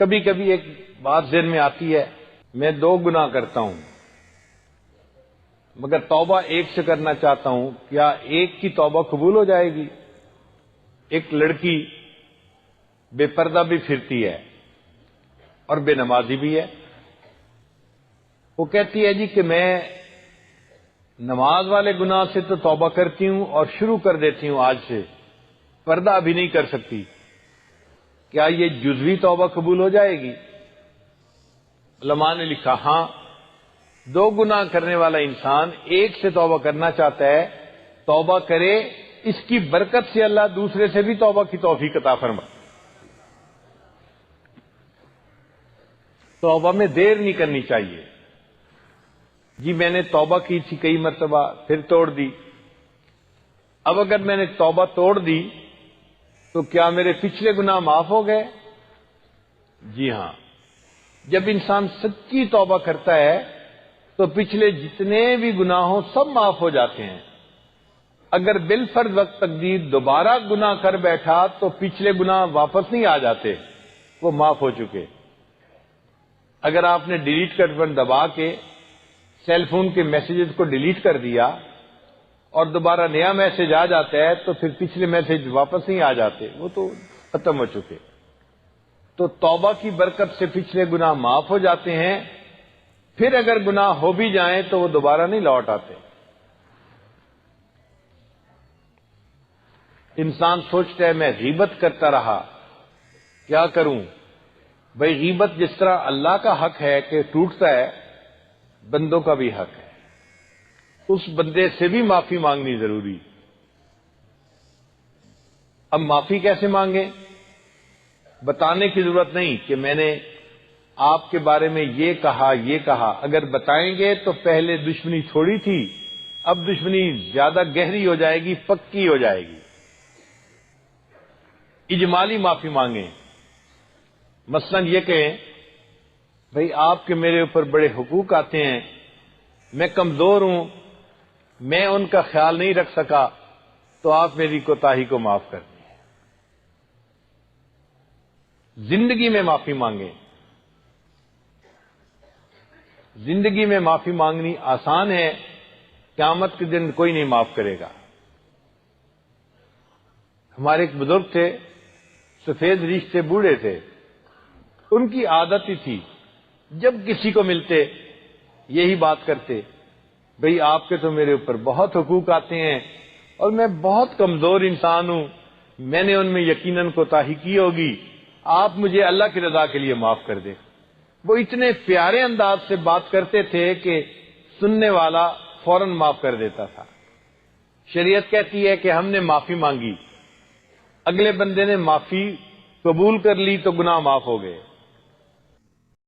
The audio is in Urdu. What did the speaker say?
کبھی کبھی ایک بات ذہن میں آتی ہے، میں 2 گناہ کرتا ہوں مگر توبہ ایک سے کرنا چاہتا ہوں، کیا ایک کی توبہ قبول ہو جائے گی؟ ایک لڑکی بے پردہ بھی پھرتی ہے اور بے نمازی بھی ہے، وہ کہتی ہے جی کہ میں نماز والے گناہ سے تو توبہ کرتی ہوں اور شروع کر دیتی ہوں آج سے، پردہ ابھی نہیں کر سکتی، کیا یہ جزوی توبہ قبول ہو جائے گی؟ علماء نے لکھا ہاں، 2 گناہ کرنے والا انسان ایک سے توبہ کرنا چاہتا ہے، توبہ کرے، اس کی برکت سے اللہ دوسرے سے بھی توبہ کی توفیق عطا فرمائے۔ توبہ میں دیر نہیں کرنی چاہیے۔ جی میں نے توبہ کی تھی کئی مرتبہ، پھر توڑ دی، اب اگر میں نے توبہ توڑ دی تو کیا میرے پچھلے گناہ معاف ہو گئے؟ جی ہاں، جب انسان سچی توبہ کرتا ہے تو پچھلے جتنے بھی گناہ ہوں سب معاف ہو جاتے ہیں۔ اگر بالفرض وقت تقدیر دوبارہ گناہ کر بیٹھا تو پچھلے گناہ واپس نہیں آ جاتے، وہ معاف ہو چکے۔ اگر آپ نے ڈیلیٹ کا بٹن دبا کے سیل فون کے میسیجز کو ڈیلیٹ کر دیا اور دوبارہ نیا میسج آ جاتا ہے تو پھر پچھلے میسج واپس نہیں آ جاتے، وہ تو ختم ہو چکے۔ تو توبہ کی برکت سے پچھلے گناہ معاف ہو جاتے ہیں، پھر اگر گناہ ہو بھی جائیں تو وہ دوبارہ نہیں لوٹ آتے۔ انسان سوچتا ہے میں غیبت کرتا رہا، کیا کروں؟ بھائی غیبت جس طرح اللہ کا حق ہے کہ ٹوٹتا ہے، بندوں کا بھی حق ہے، اس بندے سے بھی معافی مانگنی ضروری۔ اب معافی کیسے مانگیں؟ بتانے کی ضرورت نہیں کہ میں نے آپ کے بارے میں یہ کہا، اگر بتائیں گے تو پہلے دشمنی تھوڑی تھی، اب دشمنی زیادہ گہری ہو جائے گی، پکی ہو جائے گی۔ اجمالی معافی مانگیں، مثلا یہ کہیں بھئی آپ کے میرے اوپر بڑے حقوق آتے ہیں، میں کمزور ہوں، میں ان کا خیال نہیں رکھ سکا، تو آپ میری کوتاہی کو معاف کر دیں۔ زندگی میں معافی مانگیں۔ زندگی میں معافی مانگنی آسان ہے، قیامت کے دن کوئی نہیں معاف کرے گا۔ ہمارے ایک بزرگ تھے، سفید ریش سے بوڑھے تھے، ان کی عادت ہی تھی جب کسی کو ملتے یہی بات کرتے، بھئی آپ کے تو میرے اوپر بہت حقوق آتے ہیں اور میں بہت کمزور انسان ہوں، میں نے ان میں یقیناً کوتاہی کی ہوگی، آپ مجھے اللہ کی رضا کے لیے معاف کر دیں۔ وہ اتنے پیارے انداز سے بات کرتے تھے کہ سننے والا فوراً معاف کر دیتا تھا۔ شریعت کہتی ہے کہ ہم نے معافی مانگی، اگلے بندے نے معافی قبول کر لی تو گناہ معاف ہو گئے۔